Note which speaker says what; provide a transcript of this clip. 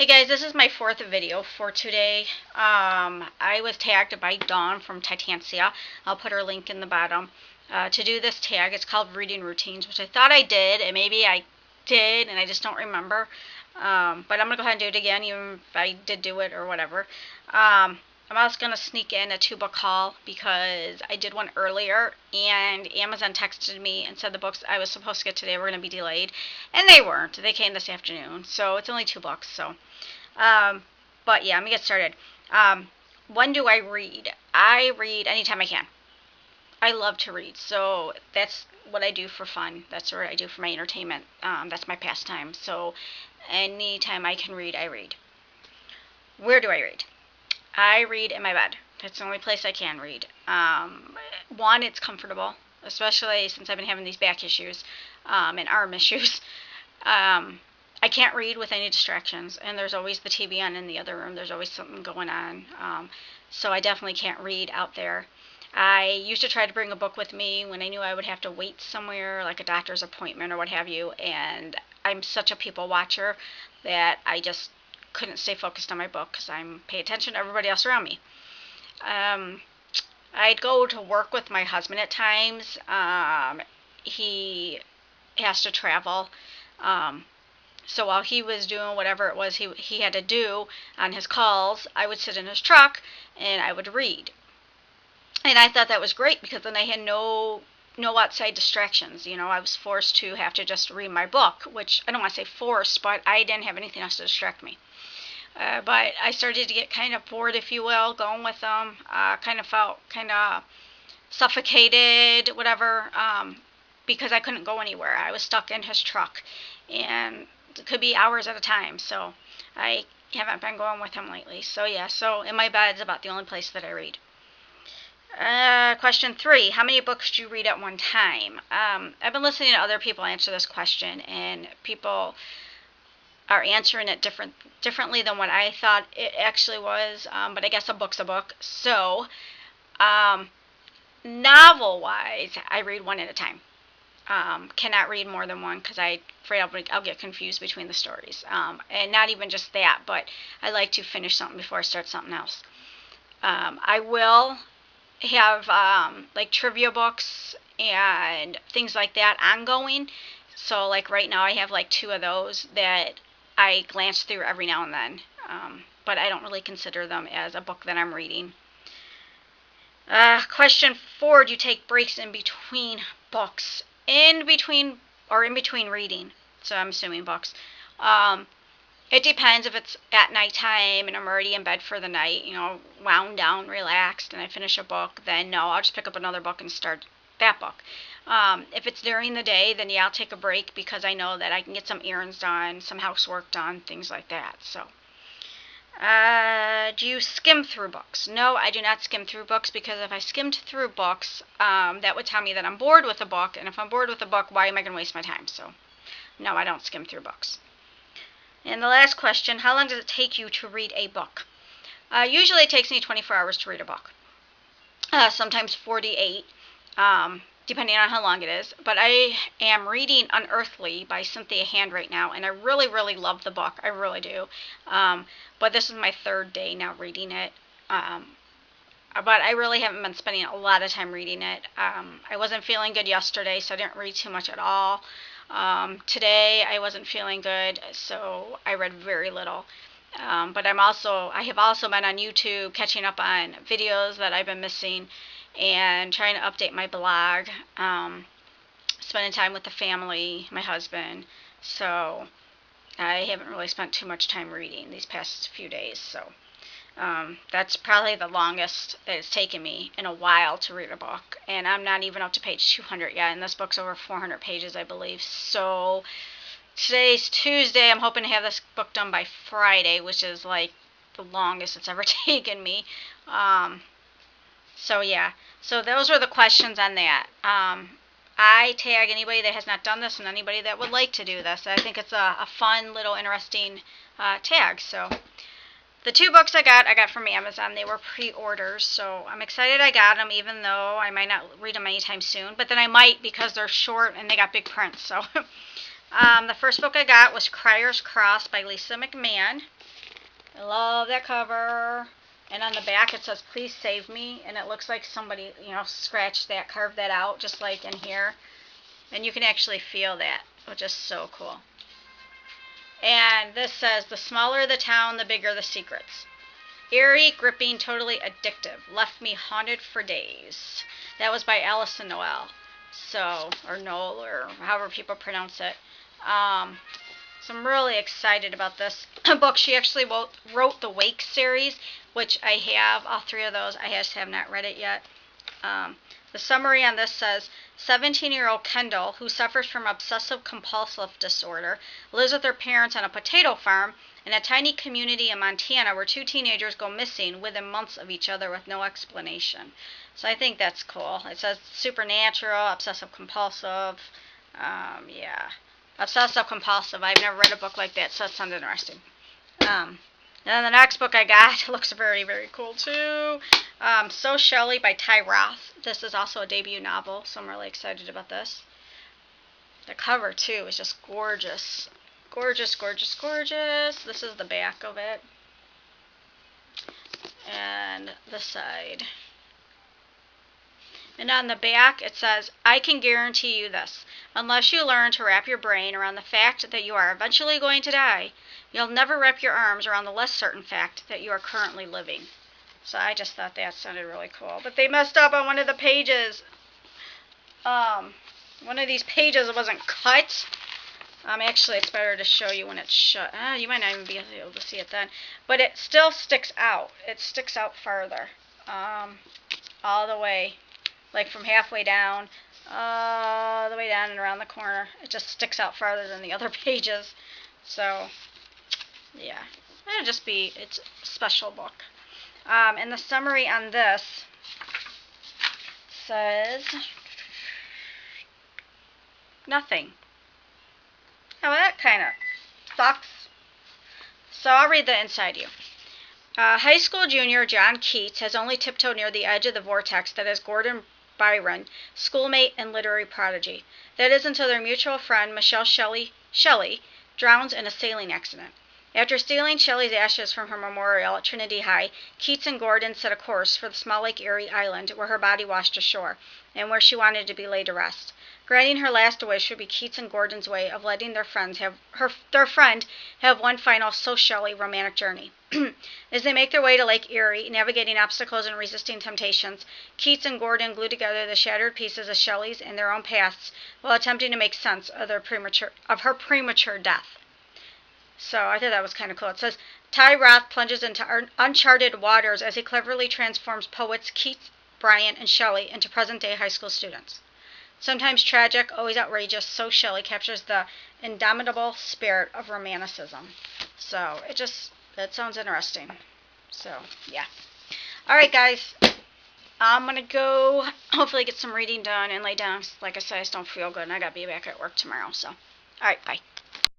Speaker 1: Hey guys, this is my fourth video for today. I was tagged by Dawn from Titancia. I'll put her link in the bottom to do this tag. It's called Reading Routines, which I thought I did, and maybe I did, and I just don't remember. But I'm going to go ahead and do it again, even if I did do it or whatever. I'm also going to sneak in a 2-book haul because I did one earlier, and Amazon texted me and said the books I was supposed to get today were going to be delayed, and they weren't. They came this afternoon, so it's only 2 books. So, but yeah, I'm going to get started. When do I read? I read anytime I can. I love to read, so that's what I do for fun. That's what I do for my entertainment. That's my pastime. So anytime I can read, I read. Where do I read? I read in my bed. That's the only place I can read. One, it's comfortable, especially since I've been having these back issues and arm issues. I can't read with any distractions, and there's always the TV on in the other room. There's always something going on. So I definitely can't read out there. I used to try to bring a book with me when I knew I would have to wait somewhere, like a doctor's appointment or what have you, and I'm such a people watcher that I just couldn't stay focused on my book because I'm pay attention to everybody else around me. I'd go to work with my husband at times. He has to travel. So while he was doing whatever it was he had to do on his calls, I would sit in his truck and I would read. And I thought that was great because then I had no outside distractions. You know, I was forced to have to just read my book, which I don't want to say forced, but I didn't have anything else to distract me. But I started to get kind of bored, if you will, going with them. Kind of felt kind of suffocated, whatever, because I couldn't go anywhere. I was stuck in his truck, and it could be hours at a time. So I haven't been going with him lately. So yeah, so in my bed is about the only place that I read. Question 3. How many books do you read at one time? I've been listening to other people answer this question, and people are answering it differently than what I thought it actually was, but I guess a book's a book. So, novel-wise, I read one at a time. Cannot read more than one because I'm afraid I'll get confused between the stories. And not even just that, but I like to finish something before I start something else. I will have like trivia books and things like that ongoing. So like right now I have like 2 of those that I glance through every now and then, but I don't really consider them as a book that I'm reading. Question 4, do you take breaks in between books? In between reading, so I'm assuming books. It depends if it's at nighttime and I'm already in bed for the night, you know, wound down, relaxed, and I finish a book, then no, I'll just pick up another book and start that book. If it's during the day, then yeah, I'll take a break because I know that I can get some errands done, some housework done, things like that. So, do you skim through books? No, I do not skim through books because if I skimmed through books, that would tell me that I'm bored with a book, and if I'm bored with a book, why am I going to waste my time? So, no, I don't skim through books. And the last question, how long does it take you to read a book? Usually it takes me 24 hours to read a book. Sometimes 48, depending on how long it is. But I am reading Unearthly by Cynthia Hand right now, and I really, really love the book. I really do. But this is my 3rd day now reading it. But I really haven't been spending a lot of time reading it. I wasn't feeling good yesterday, so I didn't read too much at all. Today I wasn't feeling good, so I read very little. But I have also been on YouTube catching up on videos that I've been missing and trying to update my blog, spending time with the family, my husband. So I haven't really spent too much time reading these past few days. So that's probably the longest that it's taken me in a while to read a book. And I'm not even up to page 200 yet, and this book's over 400 pages, I believe. So today's Tuesday. I'm hoping to have this book done by Friday, which is like the longest it's ever taken me. So yeah. So those were the questions on that. I tag anybody that has not done this and anybody that would like to do this. I think it's a fun, little, interesting tag. So the 2 books I got from Amazon. They were pre-orders, so I'm excited I got them, even though I might not read them anytime soon. But then I might because they're short and they got big print. So The first book I got was Crier's Cross by Lisa McMahon. I love that cover. And on the back it says, "Please save me." And it looks like somebody, scratched that, carved that out, just like in here. And you can actually feel that, which is so cool. And this says, "The smaller the town, the bigger the secrets. Eerie, gripping, totally addictive. Left me haunted for days." That was by Allison Noel. So, or Noel, or however people pronounce it. So I'm really excited about this book. She actually wrote the Wake series, which I have, all 3 of those. I just have not read it yet. The summary on this says, 17-year-old Kendall, who suffers from obsessive-compulsive disorder, lives with her parents on a potato farm in a tiny community in Montana where 2 teenagers go missing within months of each other with no explanation. So I think that's cool. It says supernatural, obsessive-compulsive. Yeah. Obsessive-compulsive. I've never read a book like that, so that sounds interesting. Then the next book I got looks very, very cool too. So Shelley by Ty Roth. This is also a debut novel, so I'm really excited about this. The cover too is just gorgeous. Gorgeous, gorgeous, gorgeous. This is the back of it. And the side. And on the back it says, "I can guarantee you this. Unless you learn to wrap your brain around the fact that you are eventually going to die, you'll never wrap your arms around the less certain fact that you are currently living." So I just thought that sounded really cool. But they messed up on one of the pages. One of these pages wasn't cut. Actually, it's better to show you when it's shut. You might not even be able to see it then. But it still sticks out. It sticks out farther. All the way. Like from halfway down. All the way down and around the corner. It just sticks out farther than the other pages. So, yeah. It's a special book. And the summary on this says nothing. How that kind of sucks. So I'll read the inside you. High school junior John Keats has only tiptoed near the edge of the vortex that is Gordon Byron, schoolmate and literary prodigy. That is until their mutual friend, Michelle Shelley, drowns in a sailing accident. After stealing Shelley's ashes from her memorial at Trinity High, Keats and Gordon set a course for the small Lake Erie island where her body washed ashore, and where she wanted to be laid to rest. Granting her last wish would be Keats and Gordon's way of letting their friend have one final So Shelley romantic journey. As they make their way to Lake Erie, navigating obstacles and resisting temptations, Keats and Gordon glue together the shattered pieces of Shelley's and their own pasts while attempting to make sense of her premature death. So I thought that was kind of cool. It says, Ty Roth plunges into uncharted waters as he cleverly transforms poets Keats, Bryant, and Shelley into present-day high school students. Sometimes tragic, always outrageous, So Shelley captures the indomitable spirit of romanticism. So that sounds interesting. So, yeah. Alright, guys. I'm going to go hopefully get some reading done and lay down. Like I said, I just don't feel good, and I got to be back at work tomorrow. So, alright, bye.